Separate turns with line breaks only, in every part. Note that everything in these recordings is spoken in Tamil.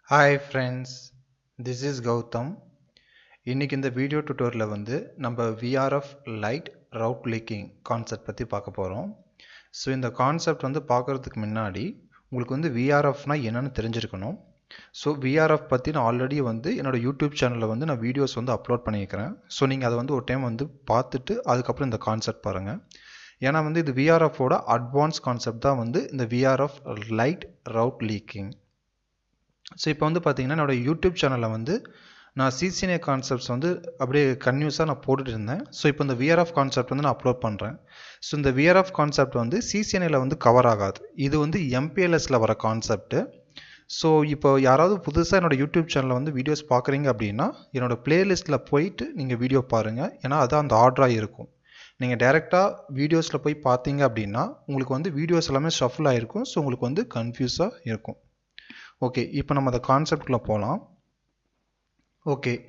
Hi friends, this is Gautam. இன்னைக்கு இந்த வீடியோ டுட்டோரியலில் நம்ம VRF light route leaking concept பற்றி பார்க்க போகிறோம். ஸோ இந்த கான்செப்ட் பார்க்குறதுக்கு முன்னாடி உங்களுக்கு VRFனா என்னன்னு தெரிஞ்சிருக்கணும். ஸோ VRF பற்றி நான் ஆல்ரெடி என்னோட யூடியூப் சேனலில் நான் வீடியோஸ் அப்லோட் பண்ணியிருக்கிறேன். ஸோ நீங்கள் அதை ஒரு டைம் பார்த்துட்டு அதுக்கப்புறம் இந்த கான்செப்ட் பாருங்கள். ஏன்னா இது VRFோட அட்வான்ஸ் கான்செப்ட் தான் இந்த VRF light route leaking. So இப்போ பார்த்தீங்கன்னா என்னோட யூடியூப் சேனலில் நான் CCNA கான்செப்ட்ஸ் அப்படியே கன்யூஸாக நான் போட்டுட்டு இருந்தேன். ஸோ இப்போ இந்த VRF கான்செப்ட் நான் அப்லோட் பண்ணுறேன். ஸோ இந்த VRF கான்செப்ட் CCNAவில் கவர் ஆகாது. இது MPLSல வர கான்செப்ட்டு. ஸோ இப்போ யாராவது புதுசாக என்னோட யூடியூப் சேனலில் வீடியோஸ் பார்க்குறீங்க அப்படின்னா என்னோடய பிளேலிஸ்ட்டில் போயிட்டு நீங்கள் வீடியோ பாருங்கள். ஏன்னா அதான் அந்த ஆர்டராக இருக்கும். நீங்கள் டைரெக்டாக வீடியோஸில் போய் பார்த்தீங்க அப்படின்னா உங்களுக்கு வீடியோஸ் எல்லாமே ஷஃபில் ஆகிருக்கும். ஸோ உங்களுக்கு கன்ஃபியூஸாக இருக்கும். ஓகே, இப்போ நம்ம அந்த கான்செப்ட்குள்ளே போகலாம். Okay,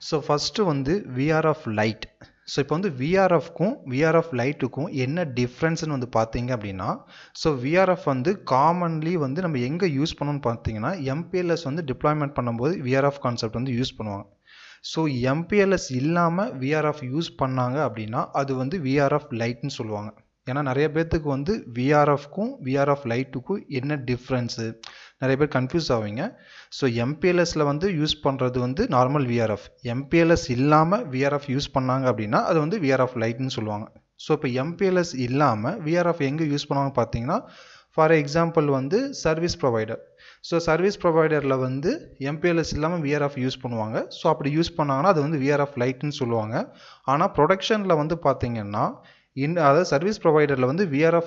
so first VRF light. So இப்போ VRFக்கும் VRF லைட்டுக்கும் என்ன டிஃப்ரென்ஸ்னு பார்த்தீங்க அப்படின்னா, ஸோ VRF காமன்லி நம்ம எங்கே யூஸ் பண்ணணும்னு பார்த்தீங்கன்னா MPLS டிப்ளாய்மெண்ட் பண்ணும்போது VRF கான்செப்ட் யூஸ் பண்ணுவாங்க. ஸோ MPLS இல்லாமல் VRF யூஸ் பண்ணாங்க அப்படின்னா அது VRF லைட்னு சொல்லுவாங்க. ஏன்னா நிறைய பேர்த்துக்கு VRFக்கும் VRF லைட்டுக்கும் என்ன டிஃப்ரென்ஸு நிறைய பேர் கன்ஃபியூஸ் ஆவீங்க. ஸோ MPLSல யூஸ் பண்ணுறது நார்மல் VRF. MPLS இல்லாமல் VRF யூஸ் பண்ணாங்க அப்படின்னா அது VRF லைட்னு சொல்லுவாங்க. ஸோ இப்போ MPLS இல்லாமல் VRF எங்கே யூஸ் பண்ணுவாங்க பார்த்தீங்கன்னா, for example service provider. So service ப்ரொவைடரில் MPLS இல்லாமல் VRF யூஸ் பண்ணுவாங்க. ஸோ அப்படி யூஸ் பண்ணாங்கன்னா அது VRF லைட்னு சொல்லுவாங்க. ஆனால் ப்ரொடக்ஷனில் பார்த்தீங்கன்னா அதாவது சர்வீஸ் ப்ரொவைடரில் VRF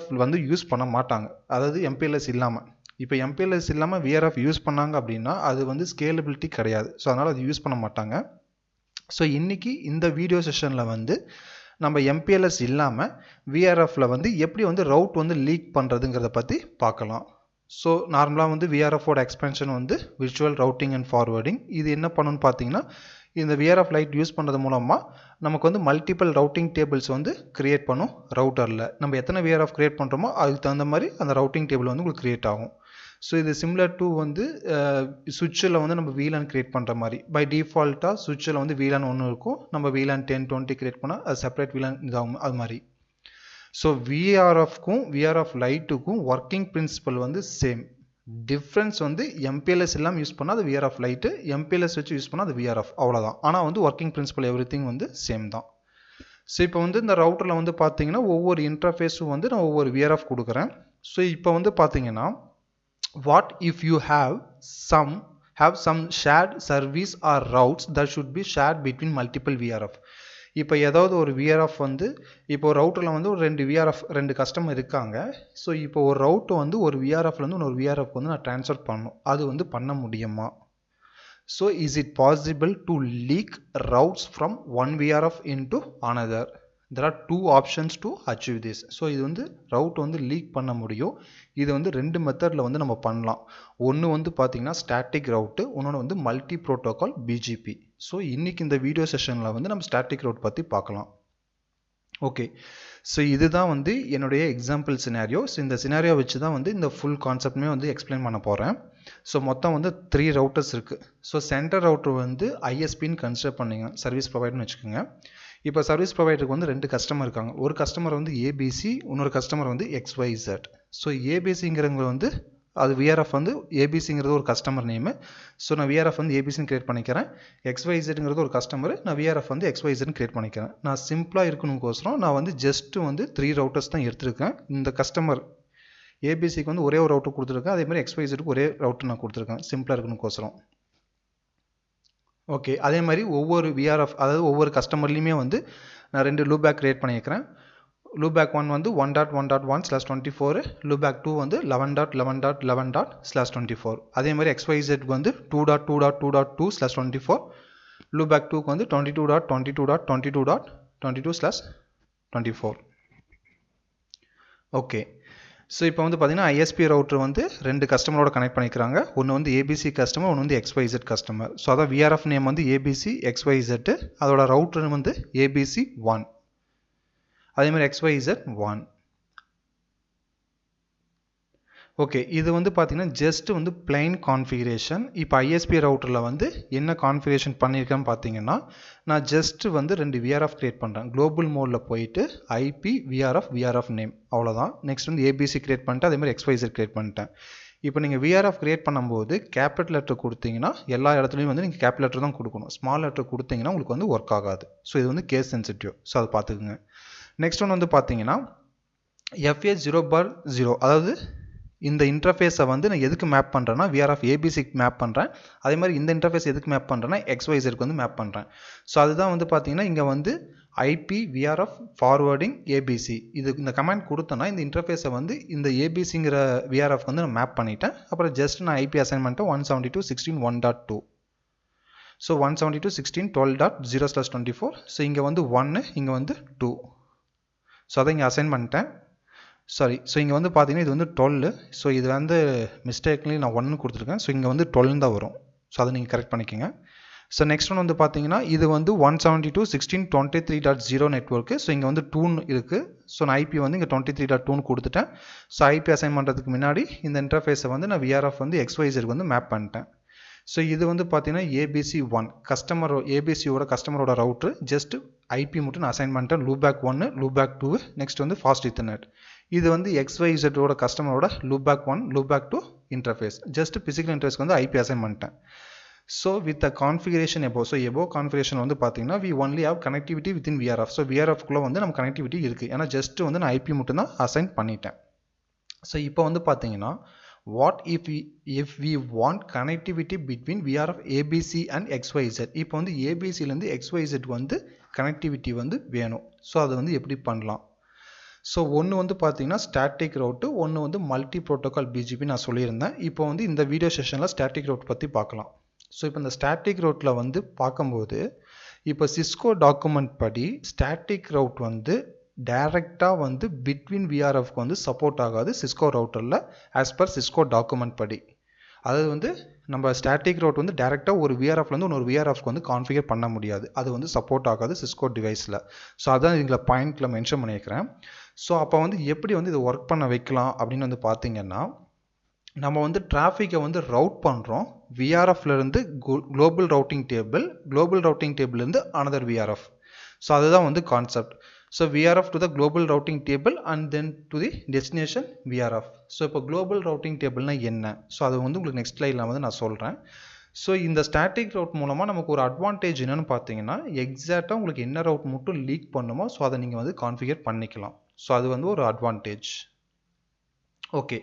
யூஸ் பண்ண மாட்டாங்க. அதாவது MPLS இல்லாமல். இப்போ MPLS இல்லாமல் VRF யூஸ் பண்ணாங்க அப்படின்னா அது ஸ்கேலபிலிட்டி கிடையாது. ஸோ அதனால் அது யூஸ் பண்ண மாட்டாங்க. ஸோ இன்றைக்கி இந்த வீடியோ செஷனில் நம்ம MPLS இல்லாமல் VRFல எப்படி ரவுட் லீக் பண்ணுறதுங்கிறத பற்றி பார்க்கலாம். ஸோ நார்மலாக VRFோட எக்ஸ்பென்ஷன் விர்ச்சுவல் ரவுட்டிங் அண்ட் ஃபார்வர்டிங். இது என்ன பண்ணணும்னு பார்த்தீங்கன்னா, இந்த VRF லைட் யூஸ் பண்ணுறது மூலமாக நமக்கு மல்டிபிள் ரவுட்டிங் டேபிள்ஸ் கிரியேட் பண்ணும் ரவுட்டரில். நம்ம எத்தனை VRF கிரியேட் பண்ணுறோமோ அதுக்கு தகுந்த மாதிரி அந்த ரவுட்டிங் டேபிள் உங்களுக்கு கிரியேட் ஆகும். ஸோ இது சிமிலர் டு சுவிட்சில் நம்ம VLAN கிரியேட் பண்ணுற மாதிரி. பை டிஃபால்ட்டாக சுவிட்சில் VLAN ஒன்று இருக்கும். நம்ம VLAN 10, 20 கிரியேட் பண்ணால் அது செப்பரேட் VLAN இதாகும். அது மாதிரி. ஸோ VRFக்கும் VRF லைட்டுக்கும் working principle same. Difference MPLS இல்லாமல் யூஸ் பண்ணால் அது VRF லைட்டு, MPLS வச்சு யூஸ் பண்ணால் அது VRF, அவ்வளோதான். ஆனால் working principle everything same தான். ஸோ இப்போ இந்த ரவுட்டரில் பார்த்தீங்கன்னா ஒவ்வொரு இன்டர்ஃபேஸும் நான் ஒவ்வொரு VRF கொடுக்குறேன். ஸோ இப்போ பார்த்தீங்கன்னா, what if you have some shared service or routes that should be shared between multiple VRF. இப்போ ஏதாவது ஒரு VRF இப்போ ரவுட்டரில் ஒரு ரெண்டு கஸ்டமர் இருக்காங்க. ஸோ இப்போ ஒரு ரவுட்டு ஒரு VRFலேருந்து இன்னொரு VRF நான் ட்ரான்ஸ்ஃபர் பண்ணணும். அது பண்ண முடியுமா? So is it possible to leak routes from one VRF into another? There are two options to achieve this. So இது ரவுட் லீக் பண்ண முடியும். இது ரெண்டு மெத்தடில் நம்ம பண்ணலாம். ஒன்று பார்த்தீங்கன்னா ஸ்டாட்டிக் ரவுட்டு, இன்னொன்று மல்டி ப்ரோட்டோகால் BGP. ஸோ இன்றைக்கி இந்த வீடியோ செஷனில் நம்ம ஸ்டாட்டிக் ரவுட் பற்றி பார்க்கலாம். ஓகே, ஸோ இதுதான் என்னுடைய எக்ஸாம்பிள் சினாரியோ. ஸோ இந்த சினாரியோ வச்சு தான் இந்த ஃபுல் கான்செப்டுமே எக்ஸ்பிளைன் பண்ண போகிறேன். ஸோ மொத்தம் 3 ரவுட்டர்ஸ் இருக்குது. ஸோ சென்டர் ரவுட்டர் ISPன்னு கன்சிடர் பண்ணிங்க, சர்வீஸ் ப்ரொவைடர்னு வச்சுக்கோங்க. இப்போ சர்வீஸ் ப்ரொவைடருக்கு 2 கஸ்டமர் இருக்காங்க. ஒரு கஸ்டமர் ABC, இன்னொரு கஸ்டமர் XYZ. ஸோ ABCங்கிறவங்க அது VRF ABCங்கிறது ஒரு கஸ்டமர் நேமு. ஸோ நான் VRF ABCன்னு கிரியேட் பண்ணிக்கிறேன். XYZங்கிறது ஒரு கஸ்டமர், நான் VRF XYZன்னு கிரியேட் பண்ணிக்கிறேன். நான் சிம்பிளாக இருக்கணுங்கோசரம் நான் ஜஸ்ட்டு 3 ரவுட்டர்ஸ் தான் எடுத்திருக்கேன். இந்த கஸ்டமர் ABCக்கு ஒரே ஒரு ரவுட்டர் கொடுத்துருக்கேன். அதே மாதிரி XYZக்கு ஒரே ரவுட்டர் நான் கொடுத்துருக்கேன், சிம்பிளாக இருக்கணுங்கோசரம். ஓகே, அதே மாதிரி ஒவ்வொரு VRF அதாவது ஒவ்வொரு கஸ்டமர்லேயுமே நான் 2 லூபேக் கிரியேட் பண்ணியிருக்கிறேன். Loopback 1 1.1/24, loopback 2 11.11.11.24. அதே மாதிரி XYZ 2.2.2.2/24, லூபேக் 2க்கு 22.22.22.22/24. ஓகே, ஸோ இப்போ பார்த்தீங்கன்னா ISP ரவுட்டர் 2 கஸ்டமரோட கனெக்ட் பண்ணிக்கிறாங்க. ஒன்று ABC கஸ்டமர், ஒன்று XYZ கஸ்டமர். ஸோ அதான் VRF நேம் ABC XYZ, அதோட ரவுட்டர் ABC1, அதே மாதிரி XYZ1. ஓகே, இது வந்து பார்த்தீங்கன்னா ஜஸ்ட் வந்து பிளைன் கான்ஃபிகரேஷன். இப்போ ஐஎஸ்பி ரவுட்டரில் வந்து என்ன கான்ஃபிகரேஷன் பண்ணியிருக்கேன்னு பார்த்தீங்கன்னா, நான் ஜஸ்ட் வந்து 2 விஆர்எஃப் கிரியேட் பண்ணுறேன். குளோபல் மோடில் போயிட்டு ஐபி விஆர்எஃப் நேம் அவ்வளோதான். நெக்ஸ்ட் வந்து ஏபிசி கிரியேட் பண்ணிட்டு அதேமாதிரி எக்ஸ்வைசர் கிரியேட் பண்ணிட்டேன். இப்போ நீங்கள் விஆர்எஃப் கிரியேட் பண்ணும்போது கேபிட்டல் லெட்டர் கொடுத்தீங்கன்னா எல்லா இடத்துலையும் வந்து நீங்கள் கேபிட்டல் லெட்டர் தான் கொடுக்கணும். ஸ்மால் லெட்டர் கொடுத்தீங்கன்னா உங்களுக்கு வந்து ஒர்க் ஆகாது. ஸோ இது வந்து கேஸ் சென்சிட்டிவ். ஸோ அதை பார்த்துக்குங்க. நெக்ஸ்ட் ஒன்று வந்து பார்த்தீங்கன்னா FA0/0, அதாவது இந்த இன்டர்ஃபேஸை வந்து நான் எதுக்கு மேப் பண்ணுறேன்னா விஆர்எஃப் ஏபிசிக்கு மேப் பண்ணுறேன். அதே மாதிரி இந்த இன்டர்ஃபேஸ் எதுக்கு மேப் பண்ணுறேன்னா எக்ஸ்வைசருக்கு வந்து மேப் பண்ணுறேன். ஸோ அதுதான் வந்து பார்த்தீங்கன்னா இங்கே வந்து ஐபி விஆர்எஃப் ஃபார்வர்டிங் ஏபிசி இது இந்த கமாண்ட் கொடுத்தேன்னா இந்த இன்டர்ஃபேஸை வந்து இந்த ஏபிசிங்கிற விஆர்எஃப் வந்து நான் மேப் பண்ணிட்டேன். அப்புறம் ஜஸ்ட் நான் ஐபி அசைன்மெண்ட்டை 172.16.1.2. ஸோ 172.16.12.0/24. ஸோ இங்கே வந்து 1, இங்கே வந்து 2. ஸோ அதை இங்கே அசைன் பண்ணிட்டேன். சாரி, ஸோ இங்கே வந்து பார்த்தீங்கன்னா இது வந்து 12. ஸோ இது வந்து மிஸ்டேக்லி நான் 1 கொடுத்துருக்கேன். ஸோ இங்கே வந்து 12 தான் வரும். ஸோ அதை நீங்கள் கரெக்ட் பண்ணிக்கோங்க. ஸோ நெக்ஸ்ட் ஒன் வந்து பார்த்தீங்கன்னா இது வந்து 172.16.23.0 நெட்வொர்க்கு. ஸோ இங்கே வந்து 2 இருக்குது. ஸோ நான் ஐபி வந்து இங்கே 23.2 கொடுத்துட்டேன். ஸோ ஐபி அசைன் பண்ணுறதுக்கு முன்னாடி இந்த இன்டர்ஃபேஸை வந்து நான் விஆர்எஃப் வந்து எக்ஸ்வைசருக்கு வந்து மேப் பண்ணிட்டேன். ஸோ இது வந்து பார்த்தீங்கன்னா ABC1 கஸ்டமர் ஏபிசியோட கஸ்டமரோட ரவுட்ரு. ஜஸ்ட் ஐபி மட்டும் நான் அசைன் பண்ணிட்டேன். லூபேக் 1, லூபேக் 2, நெக்ஸ்ட் வந்து ஃபாஸ்ட் ஈத்தர்நெட். இது வந்து XYZோட கஸ்டமரோட loopback 1, loopback 2 interface. Just physical இன்டர்ஃபேஸ்க்கு வந்து ஐபி அசைன் பண்ணிட்டேன். ஸோ வித் த கான்ஃபிகரேஷன் எபோ, ஸோ எபோ கான்ஃபிகரேஷன் வந்து பார்த்தீங்கன்னா we only have connectivity within VRF. So விஆர்எஃப்குள்ளே வந்து நம்ம கனெக்டிவிட்டி இருக்குது. ஏன்னா ஜஸ்ட் வந்து நான் ஐபி மட்டும் தான் அசைன் பண்ணிட்டேன். ஸோ இப்போ வந்து பார்த்தீங்கன்னா what if we want connectivity between VRF ABC and XYZ. இப்போ வந்து ABCலேருந்து XYZ வந்து கனெக்டிவிட்டி வந்து வேணும். ஸோ அதை வந்து எப்படி பண்ணலாம்? ஸோ ஒன்று வந்து பார்த்தீங்கன்னா ஸ்டாட்டிக் ரவுட்டு, ஒன்று வந்து மல்டி ப்ரோட்டோகால் பிஜிபி நான் சொல்லியிருந்தேன். இப்போ வந்து இந்த வீடியோ செஷனில் ஸ்டாட்டிக் ரவுட் பற்றி பார்க்கலாம். ஸோ இப்போ இந்த ஸ்டாட்டிக் ரவுட்டில் வந்து பார்க்கும்போது இப்போ சிஸ்கோ டாக்குமெண்ட் படி ஸ்டாட்டிக் ரவுட் வந்து டைரெக்டாக வந்து பிட்வீன் விஆர்எஃப்க்கு வந்து சப்போர்ட் ஆகாது சிஸ்கோ ரவுட்டரில் ஆஸ் பர் சிஸ்கோ டாக்குமெண்ட் படி. அதாவது வந்து நம்ம ஸ்டாட்டிக் ரவுட் வந்து டைரெக்டாக ஒரு விஆர்எஃப்லேருந்து இன்னொரு விஆர்எஃப்க்கு வந்து கான்ஃபிகர் பண்ண முடியாது. அது வந்து சப்போர்ட் ஆகாது சிஸ்கோ டிவைஸில். ஸோ அதான் இதில் பாயிண்டில் மென்ஷன் பண்ணியிருக்கிறேன். ஸோ அப்போ வந்து எப்படி வந்து இதை ஒர்க் பண்ண வைக்கலாம் அப்படின்னு வந்து பார்த்தீங்கன்னா நம்ம வந்து டிராஃபிக்கை வந்து ரவுட் பண்ணுறோம் விஆர்எஃப்லேருந்து குளோபல் ரவுட்டிங் டேபிள்லேருந்து அனதர் விஆர்எஃப். ஸோ அதுதான் வந்து concept. So VRF to the global routing table and then to the destination VRF. So இப்போ global routing table na என்ன? So அது வந்து உங்களுக்கு next slideல வந்து நான் சொல்றேன். So இந்த static route மூலமா நமக்கு ஒரு advantage என்னன்னு பார்த்தீங்கன்னா எக்ஸாக்டாக உங்களுக்கு என்ன route மட்டும் லீக் பண்ணுமோ ஸோ அதை நீங்கள் வந்து கான்ஃபிகர் பண்ணிக்கலாம். ஸோ அது வந்து ஒரு அட்வான்டேஜ். ஓகே,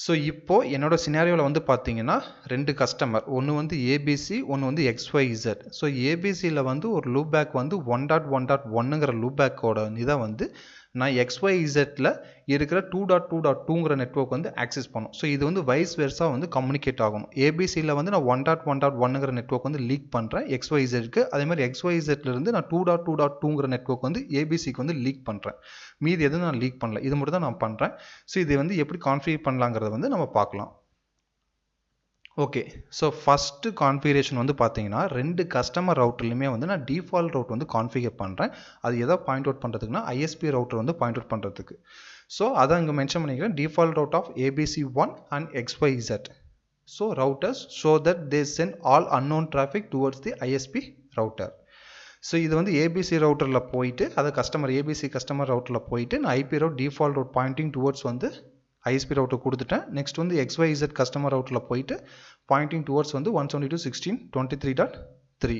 ஸோ இப்போ என்னோட சினாரியோவில் வந்து பார்த்தீங்கன்னா 2 கஸ்டமர், ஒன்று வந்து ஏபிசி, ஒன்று வந்து XYZ. ஸோ ஏபிசியில் வந்து ஒரு லூபேக் வந்து 1.1.1ங்கிற லூபேக்கோட இதை வந்து நான் XYZல இருக்கிற 2.2.2ங்கிற நெட்வொர்க் வந்து ஆக்சஸ் பண்ணும். ஸோ இது வந்து வைஸ் வெர்ஸாக வந்து கம்யூனிகேட் ஆகணும். ஏபிசியில் வந்து நான் 1.1.1ங்கிற நெட்வொர்க் வந்து லீக் பண்ணுறேன் XYZக்கு. அதே மாதிரி XYZலேருந்து நான் 2.2.2ங்கிற நெட்வொர்க் வந்து ஏபிசிக்கு வந்து லீக் பண்ணுறேன். மீது எதுவும் நான் லீக் பண்ணல, இது மட்டும் தான் நான் பண்ணுறேன். ஸோ இது வந்து எப்படி கான்ஃபிகர் பண்ணலாங்கிறத வந்து நம்ம பார்க்கலாம். ஓகே, ஸோ ஃபஸ்ட்டு கான்ஃபிகரேஷன் வந்து பார்த்தீங்கன்னா 2 கஸ்டமர் ரவுட்டர்லையுமே வந்து நான் டிஃபால்ட் ரவுட் வந்து கான்ஃபிகர் பண்ணுறேன். அது எதை பாயிண்ட் அவுட் பண்ணுறதுக்குன்னா ஐஎஸ்பி ரவுட்டர் வந்து பாயிண்ட் அவுட் பண்ணுறதுக்கு. ஸோ அதான் இங்கே மென்ஷன் பண்ணிக்கிறேன், default route of ABC1 and XYZ. So routers show that they send all unknown traffic towards the ISP router. So இது வந்து ஏபிசி ரவுட்டரில் போயிட்டு அதை ஏபிசி கஸ்டமர் ரவுட்டரில் போயிட்டு நான் IP route default route pointing towards வந்து ஐஎஸ்பி ரவுட்டர் கொடுத்துட்டேன். நெக்ஸ்ட் வந்து XYZ கஸ்டமர் ரவுட்டரில் போயிட்டு பாயிண்டிங் டுவர்ட்ஸ் வந்து 172.16.23.3.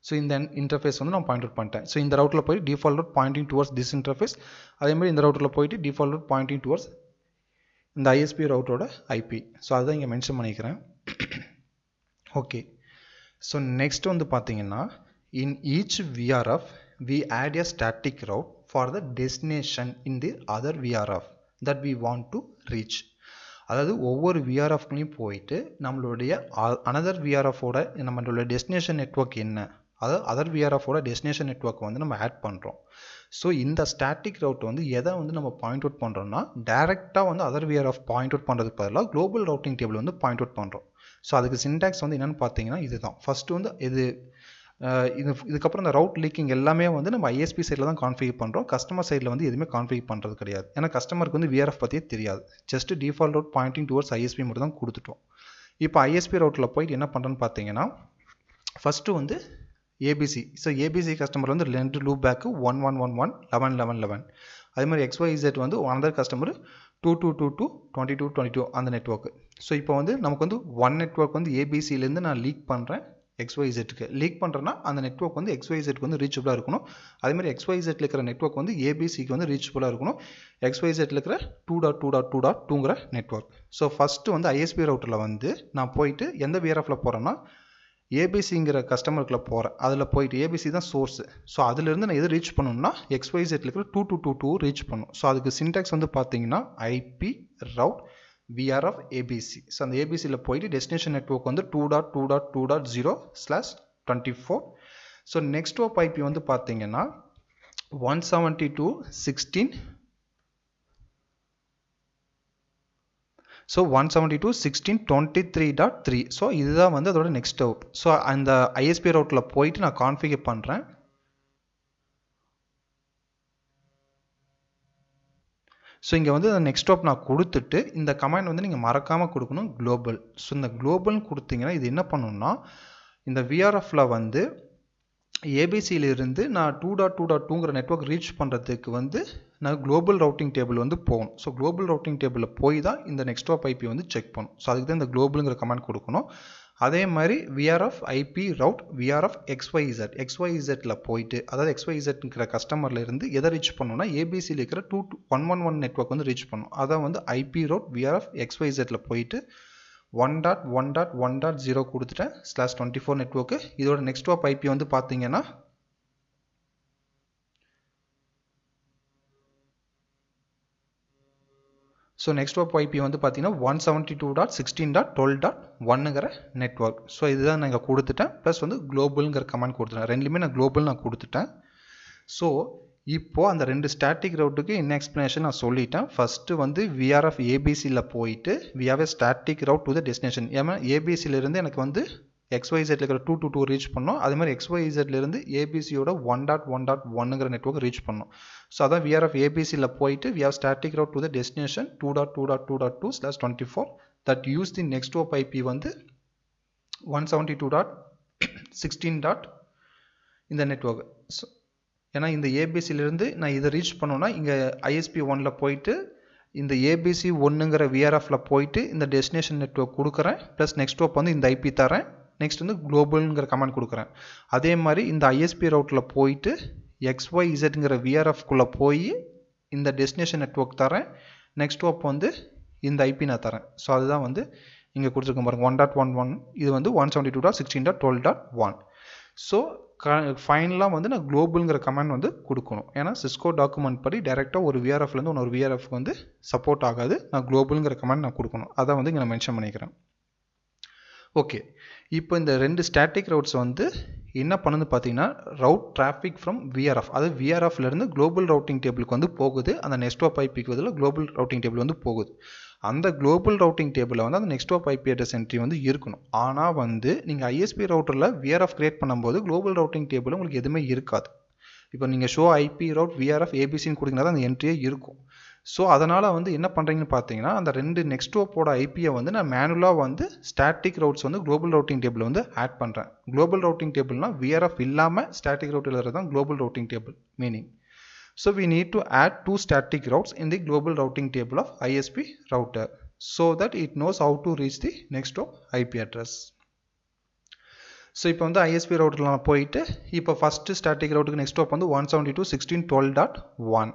ஸோ இந்த இன்டர்ஃபேஸ் வந்து நான் பாயிண்ட் அவுட் பண்ணிட்டேன். ஸோ இந்த ரவுட்டரில் போய் default route pointing towards this interface, அதே மாதிரி இந்த ரவுட்டரில் போயிட்டு டிஃபால்ட் ரவுட் பாயிண்டிங் டுவர்ட்ஸ் இந்த ஐஎஸ்பி ரவுட்டரோட ஐபி. ஸோ அதுதான் இங்கே மென்ஷன் பண்ணிக்கிறேன். ஓகே, ஸோ நெக்ஸ்ட் வந்து பார்த்தீங்கன்னா in each VRF we add a static route for the destination in the other VRF that we want to reach. அதாவது ஒவ்வொரு விஆர்எஃப்லையும் போயிட்டு நம்மளுடைய அனதர் விஆர்எஃபோட நம்மளோட டெஸ்டினேஷன் நெட்வொர்க் என்ன, அதாவது அதர் விஆர்எஃபோட டெஸ்டினேஷன் நெட்வொர்க் வந்து நம்ம ஆட் பண்ணுறோம். ஸோ இந்த ஸ்டாட்டிக் ரவுட் வந்து எதை வந்து நம்ம பாயிண்ட் அவுட் பண்ணுறோம்னா டேரெக்டாக வந்து அதர் விஆர்எஃப் பாயிண்ட் அவுட் பண்ணுறதுக்கு பதிலாக குளோபல் ரவுட்டிங் டேபிள் வந்து பாயிண்ட் அவுட் பண்ணுறோம். ஸோ அதுக்கு சின்டாக்ஸ் வந்து என்னென்னு பார்த்தீங்கன்னா இதுதான். ஃபஸ்ட்டு வந்து இது இதுக்கப்புறம் இந்த ரவுட் லீக்கிங் எல்லாமே வந்து நம்ம ஐஎஸ்பி சைடில் தான் கான்ஃபிகர் பண்ணுறோம். கஸ்டமர் சைடில் வந்து எதுவுமே கான்ஃபிகர் பண்ணுறது கிடையாது. ஏன்னா கஸ்டமருக்கு வந்து விஆர்எஃப் பற்றியே தெரியாது. Just default route pointing towards ISP மட்டும் தான் கொடுத்துட்டோம். இப்போ ஐஎஸ்பி ரவுட்டில் போயிட்டு என்ன பண்ணுறேன்னு பார்த்தீங்கன்னா, ஃபஸ்ட்டு வந்து ஏபிசி. ஸோ ஏபிசி கஸ்டமர் வந்து 2 லூப் பேக்கு 1111 1111. அதே மாதிரி XYZ வந்து அனதர் கஸ்டமர் 2222 2222 அந்த நெட்ஒர்க்கு. ஸோ இப்போ வந்து நமக்கு வந்து ஒன் நெட்ஒர்க் வந்து ஏபிசிலேருந்து நான் லீக் பண்ணுறேன் XYZக்கு. லீக் பண்ணுறேன்னா அந்த நெட்ஒர்க் வந்து XYZக்கு வந்து ரீச்சபிளாக இருக்கணும். அதேமாதிரி XYZல இருக்கிற நெட்ஒர்க் வந்து ஏபிசிக்கு வந்து ரீச்சபிளாக இருக்கணும். XYZல இருக்கிற 2.2.2.2ங்கிற நெட்ஒர்க். ஸோ ஃபஸ்ட்டு வந்து ஐஎஸ்பி ரவுட்டரில் வந்து நான் போயிட்டு எந்த விஆர்எஃப்ல போகிறேன்னா ஏபிசிங்கிற கஸ்டமருக்குள்ள போகிறேன். அதில் போயிட்டு ஏபிசி தான் சோர்ஸு. ஸோ அதிலிருந்து நான் எது ரீச் பண்ணணும்னா XYZல இருக்கிற 2222 ரீச் பண்ணும். ஸோ அதுக்கு சின்டாக்ஸ் வந்து பார்த்தீங்கன்னா IP route VRF ABC. So அந்த ஏபிசியில் போயிட்டு டெஸ்டினேஷன் நெட்ஒர்க் வந்து 2.2.2.0/24. ஸோ நெக்ஸ்ட் ஹாப் ஐபி வந்து பார்த்தீங்கன்னா 172.16. ஸோ 172.16.23.3. ஸோ இதுதான் வந்து அதோட நெக்ஸ்ட் ஹாப். ஸோ அந்த ஐஎஸ்பி ரவுட்டில் போயிட்டு நான் கான்ஃபிகர் பண்ணுறேன். ஸோ இங்கே வந்து நெக்ஸ்ட் ஹாப் நான் கொடுத்துட்டு இந்த கமாண்ட் வந்து நீங்கள் மறக்காமல் கொடுக்கணும் குளோபல். ஸோ இந்த குளோபல்னு கொடுத்தீங்கன்னா இது என்ன பண்ணணும்னா இந்த விஆர்எஃப்ல வந்து ஏபிசியிலிருந்து நான் 2.2.2ங்கிற நெட்ஒர்க் ரீச் பண்ணுறதுக்கு வந்து நான் குளோபல் ரவுட்டிங் டேபிள் வந்து போகணும். ஸோ குளோபல் ரவுட்டிங் டேபிளில் போய் தான் இந்த நெக்ஸ்ட் ஹாப் ஐபி வந்து செக் பண்ணணும். ஸோ அதுக்கு தான் இந்த குளோபலுங்கிற கமாண்ட் கொடுக்கணும். அதே மாதிரி விஆர்எஃப் ஐபி ரவுட் விஆர்எஃப் XYZல போயிட்டு, அதாவது XYZங்கிற கஸ்டமர்ல இருந்து எதை ரீச் பண்ணணும்னா ஏபிசியில் இருக்கிற 2111 நெட்ஒர்க் வந்து ரீச் பண்ணணும். அதான் வந்து ஐபி ரவுட் விஆர்எஃப் XYZல போயிட்டு 1.1.1.0 கொடுத்துட்டேன் /24 நெட்ஒர்க்கு. இதோட நெக்ஸ்ட் ஹாப் ஐபி வந்து பார்த்தீங்கன்னா ஸோ நெக்ஸ்ட் ஹாப் ஐபி வந்து பார்த்தீங்கன்னா 172.16.12.1ங்கிற நெட்ஒர்க். ஸோ இதுதான் நான் இங்கே கொடுத்துட்டேன். ப்ளஸ் வந்து குளோபலுங்கிற கமாண்ட் கொடுத்துட்டேன். ரெண்டுலேயுமே நான் குளோபல் நான் கொடுத்துட்டேன். ஸோ இப்போது அந்த ரெண்டு ஸ்டாட்டிக் ரவுட்டுக்கு என்ன எக்ஸ்ப்ளனேஷன் நான் சொல்லிட்டேன். ஃபஸ்ட்டு வந்து விஆர்எஃப் ஏபிசியில் போயிட்டு we have a static route to the destination. ஏன்னா ஏபிசியிலேருந்து எனக்கு வந்து XYZல இருக்கிற 222 ரீச் பண்ணோம். அதே மாதிரி XYZலேருந்து ஏபிசியோட 1.1.1ங்கிற நெட்ஒர்க் ரீச் பண்ணோம். ஸோ அதான் விஆர்எஃப் ஏபிசியில் போயிட்டு we have static route to the destination 2.2.2.2/24 that use the next hop IP வந்து 172.16. இந்த நெட்ஒர்க். ஸோ ஏன்னா இந்த ஏபிசியிலேருந்து நான் இதை ரீச் பண்ணோன்னா இங்கே ஐஎஸ்பி 1ல போயிட்டு இந்த ஏபிசி 1ங்கிற விஆர்எஃப்ல போயிட்டு இந்த டெஸ்டினேஷன் நெட்ஒர்க் கொடுக்குறேன். ப்ளஸ் நெக்ஸ்ட் ஹாப் வந்து இந்த ஐபி தரேன். நெக்ஸ்ட் வந்து குளோபல்ங்கிற கமாண்ட் கொடுக்குறேன். அதே மாதிரி இந்த ஐஎஸ்பி ரவுட்டில் போயிட்டு XYZங்கிற விஆர்எஃப்குள்ளே போய் இந்த டெஸ்டினேஷன் நெட்ஒர்க் தரேன். நெக்ஸ்ட் ஹாப் வந்து இந்த ஐபி நான் தரேன். ஸோ அதுதான் வந்து இங்கே கொடுத்துருக்கேன் பாருங்க 1.11. இது வந்து 172.16.12.1. ஸோ ஃபைனலாக வந்து நான் குளோபலுங்கிற கமாண்ட் வந்து கொடுக்கணும். ஏன்னா சிஸ்கோ டாக்குமெண்ட் படி டைரெக்டாக ஒரு விஆர்எஃப்லேருந்து இன்னொரு விஆர்எஃப்க்கு வந்து சப்போர்ட் ஆகாது. நான் குளோபலுங்கிற கமாண்ட் நான் கொடுக்கணும். அதான் வந்து இங்கே நான் மென்ஷன் பண்ணிக்கிறேன். ஓகே, இப்போ இந்த ரெண்டு ஸ்டாட்டிக் ரவுட்ஸ் வந்து என்ன பண்ணுது பார்த்தீங்கன்னா ரவுட் டிராஃபிக் ஃப்ரம் விஆர்எஃப், அதாவது விஆர்எஃப்லேருந்து குளோபல் ரவுட்டிங் டேபிளுக்கு வந்து போகுது. அந்த நெக்ஸ்ட் ஹாப் ஐபிக்கு பதில் குளோபல் ரவுட்டிங் டேபிள் வந்து போகுது. அந்த குளோபல் ரவுட்டிங் டேபிளில் வந்து அந்த next hop IP address entry வந்து இருக்கணும். ஆனால் வந்து நீங்கள் ஐஎஸ்பி ரவுட்டரில் விஆர்எஃப் கிரியேட் பண்ணும்போது குளோபல் ரவுட்டிங் டேபிள் உங்களுக்கு எதுவுமே இருக்காது. இப்போ நீங்கள் ஷோ ஐபி ரவுட் விஆர்எஃப் ஏபிசின்னு கொடுத்தீங்கன்னா தான் அந்த என்ட்ரியே இருக்கும். ஸோ அதனால் வந்து என்ன பண்ணுறீங்கன்னு பார்த்தீங்கன்னா அந்த ரெண்டு நெக்ஸ்ட் ஹாப்போட ஐபியை வந்து நான் மேனுவலாக வந்து ஸ்டாட்டிக் ரவுட்ஸ் வந்து குளோபல் ரவுட்டிங் டேபிள் வந்து ஆட் பண்ணுறேன். குளோபல் ரவுட்டிங் டேபிள்னா விஆர்எஃப் இல்லாமல் ஸ்டாட்டிக் ரவுட் எழுதுறது தான் global routing table meaning. So we need to add two static routes in the global routing table of ISP router so that it knows how to reach the next IP address. So இப்போ வந்து ISP routerல நான் போயிட்டு இப்போ first static routeக்கு next hop வந்து 172.16.12.1.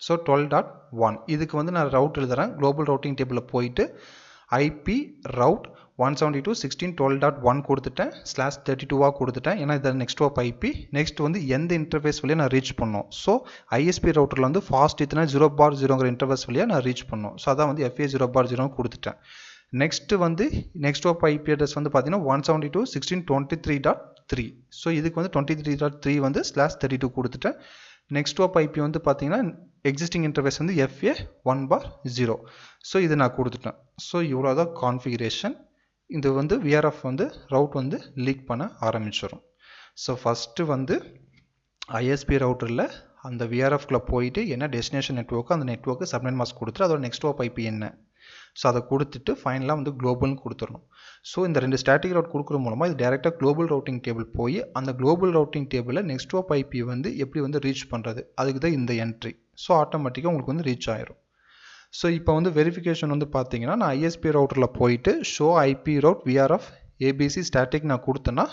So 12.1 இதுக்கு வந்து நான் route எழுதுறேன். global routing table போயிட்டு IP route 172.16.12.1 கொடுத்துட்டேன் /32 கொடுத்துட்டேன். ஏன்னா இதை நெக்ஸ்ட் ஹாப் ஐபி. நெக்ஸ்ட் வந்து எந்த இன்டர்ஃபேஸ் வழியாக நான் ரீச் பண்ணோம். ஸோ ஐஎஸ்பி ரவுட்டரில் வந்து ஃபாஸ்ட் இத்தனை 0/0ங்கிற இன்டர்ஃபேஸ் வழியாக நான் ரீச் பண்ணோம். ஸோ அதான் வந்து FA 0/0 கொடுத்துட்டேன். நெக்ஸ்ட் வந்து நெக்ஸ்ட் ஹாப் ஐபி அட்ரஸ் வந்து பார்த்தீங்கன்னா 172.16.23.3. ஸோ இதுக்கு வந்து 23.3 வந்து /32 கொடுத்துட்டேன். நெக்ஸ்ட் ஹாப் ஐபி வந்து பார்த்தீங்கன்னா எக்ஸிஸ்டிங் இன்டர்ஃபேஸ் வந்து FA 1/0. ஸோ இது நான் கொடுத்துட்டேன். ஸோ இவ்வளோ தான் கான்ஃபிகரேஷன். இது வந்து VRF வந்து ரவுட் வந்து லீக் பண்ண ஆரம்பிச்சிடும். ஸோ ஃபஸ்ட்டு வந்து ISP ரவுட்டரில் அந்த VRFக்குள்ளே போயிட்டு என்ன டெஸ்டினேஷன் நெட்வொர்க்கோ அந்த நெட்வொர்க்கு சப்நெட் மாஸ்க் கொடுத்துட்டு அதோட நெக்ஸ்ட் ஹாப் IP என்ன, ஸோ அதை கொடுத்துட்டு ஃபைனலாக வந்து குளோபல்னு கொடுத்துடணும். ஸோ இந்த 2 ஸ்டாட்டிக் ரவுட் கொடுக்குறது மூலமாக இது டேரெக்டாக குளோபல் ரவுட்டிங் டேபிள் போய் அந்த குளோபல் ரவுட்டிங் டேபிளில் நெக்ஸ்ட் ஹாப் IP வந்து எப்படி வந்து ரீச் பண்ணுறது, அதுக்கு தான் இந்த என்ட்ரி. ஸோ ஆட்டோமேட்டிக்காக உங்களுக்கு வந்து ரீச் ஆயிரும். ஸோ இப்போ வந்து வெரிஃபிகேஷன் வந்து பார்த்தீங்கன்னா நான் ISP ரவுட்டரில் போயிட்டு show IP route VRF ABC static நான் கொடுத்தேன்னா,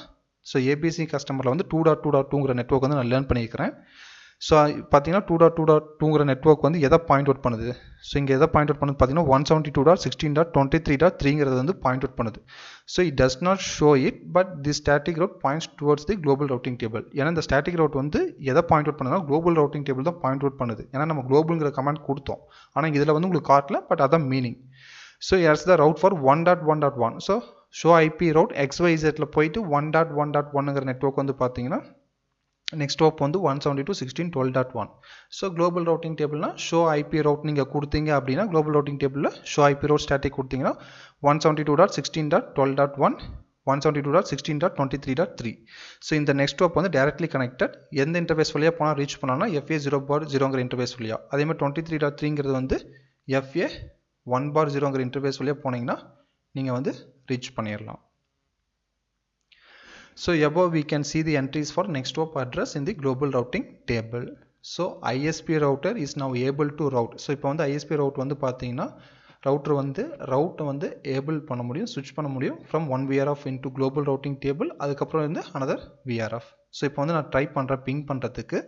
ஸோ ABC கஸ்டமரில் வந்து 2.2.2ங்கிற நெட்வொர்க் வந்து நான் லேர்ன் பண்ணியிருக்கிறேன். ஸோ பார்த்தீங்கன்னா 2.2.2ங்கிற நெட்வொர்க் வந்து எதை பாயிண்ட் அவுட் பண்ணுது, ஸோ இங்கே எதை பாயிண்ட் அவுட் பண்ணுது பார்த்தீங்கன்னா 172.16.23.3ங்கிறது வந்து பாயிண்ட் அவுட் பண்ணுது. So it does not show it, but the static route points towards the global routing table. ஏன்னா இந்த ஸ்டாட்டிக் ரவுட் வந்து எதை பாயிண்ட் அவுட் பண்ணுதுன்னா குளோபல் ரவுட்டிங் டேபிள் தான் பாயிண்ட் அவுட் பண்ணுது. ஏன்னா நம்ம குளோபல்ங்கிற கமெண்ட் கொடுத்தோம், ஆனால் இதில் வந்து உங்களுக்கு காட்டல, பட் அதான் meaning. So yes the route for 1.1.1. So show IP route XYZல போயிட்டு 1.1.1ங்கிற நெட்வொர்க் வந்து பார்த்தீங்கன்னா நெக்ஸ்ட் ஹாப் வந்து 172.16.12.1. ஸோ குளோபல் ரவுட்டிங் டேபிள்னா ஷோ IP ரவுட் நீங்கள் கொடுத்தீங்க அப்படின்னா குளோபல் ரவுட்டிங் டேபிளில் ஷோ IP ரவுட் ஸ்டாட்டிக் கொடுத்தீங்கன்னா 172.16.12.1, 172.16.23.3. ஸோ இந்த நெக்ஸ்ட் ஹாப் வந்து டைரக்ட்லி கனெக்டட். எந்த இன்டர்ஃபேஸ் வழியாக போனால் ரீச் பண்ணாங்கன்னா FA0.0ங்கிற இன்டர்ஃபேஸ் வழியாக. அதே மாதிரி 23.3ங்கிறது வந்து FA1.0ங்கிற இன்டர்ஃபேஸ் வழியாக போனீங்கன்னா நீங்கள் வந்து ரீச் பண்ணிடலாம். So above we can see the entries for next hop address in the global routing table. So ISP router is now able to route. So இப்போ வந்து ISP route வந்து பார்த்தீங்கன்னா router வந்து route வந்து able பண்ண முடியும், switch பண்ண முடியும் from one VRF into global routing table, அதுக்கப்புறம் வந்து another VRF. So இப்போ வந்து நான் ட்ரை பண்ணுறேன் பிங் பண்ணுறதுக்கு.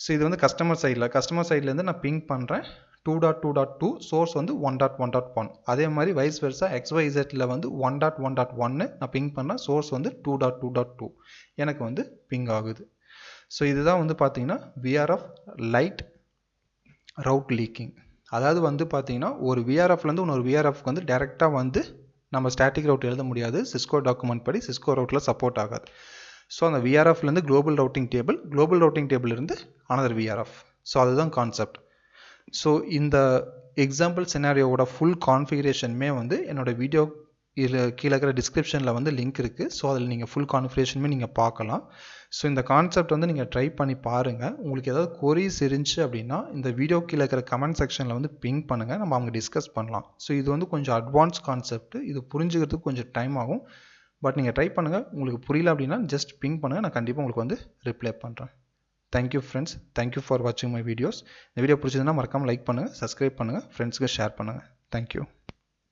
ஸோ இது வந்து கஸ்டமர் சைட்லேருந்து நான் பிங் பண்ணுறேன் 2.2.2, சோர்ஸ் வந்து 1.1.1. அதே மாதிரி வைஸ் வெர்சா XYZல வந்து 1.1.1 நான் பிங் பண்ணேன், சோர்ஸ் வந்து 2.2.2 எனக்கு வந்து பிங் ஆகுது. ஸோ இதுதான் வந்து பார்த்தீங்கன்னா VRF லைட் ரவுட் லீக்கிங். அதாவது வந்து பார்த்தீங்கன்னா ஒரு VRFலேருந்து இன்னொரு VRFக்கு வந்து டேரெக்டாக வந்து நம்ம ஸ்டாட்டிக் ரவுட் எழுத முடியாது. சிஸ்கோ டாக்குமெண்ட் படி சிஸ்கோ ரவுட்டில் சப்போர்ட் ஆகாது. ஸோ அந்த VRFலேருந்து குளோபல் ரவுட்டிங் டேபிள் இருந்து அனதர் VRF. ஸோ அதுதான் கான்செப்ட். ஸோ இந்த எக்ஸாம்பிள் சினாரியோவோட ஃபுல் கான்ஃபிகரேஷனுமே வந்து என்னோட வீடியோ கீழே இருக்கிற டிஸ்கிரிப்ஷனில் வந்து லிங்க் இருக்குது. ஸோ அதில் நீங்கள் ஃபுல் கான்ஃபிகரேஷனுமே நீங்கள் பார்க்கலாம். ஸோ இந்த கான்செப்ட் வந்து நீங்கள் ட்ரை பண்ணி பாருங்கள். உங்களுக்கு ஏதாவது கொரீஸ் இருந்துச்சு அப்படின்னா இந்த வீடியோ கீழே இருக்கிற கமெண்ட் செக்ஷனில் வந்து பிங் பண்ணுங்கள், நம்ம அவங்க டிஸ்கஸ் பண்ணலாம். ஸோ இது வந்து கொஞ்சம் அட்வான்ஸ் கான்செப்ட், இது புரிஞ்சுக்கிறதுக்கு கொஞ்சம் டைம் ஆகும். பட் நீங்கள் ட்ரை பண்ணுங்கள். உங்களுக்கு புரியல அப்படின்னா ஜஸ்ட் பிங் பண்ணுங்கள், நான் கண்டிப்பாக உங்களுக்கு வந்து ரிப்ளை பண்ணுறேன். தேங்க்யூ ஃப்ரெண்ட்ஸ், தேங்க்யூ ஃபார் வாட்சிங் மை வீடியோஸ். இந்த வீடியோ பிடிச்சதுன்னா மறக்காமல் லைக் பண்ணுங்கள், சப்ஸ்கிரைப் பண்ணுங்கள், ஃப்ரெண்ட்ஸுக்கு ஷேர் பண்ணுங்கள். தேங்க்யூ.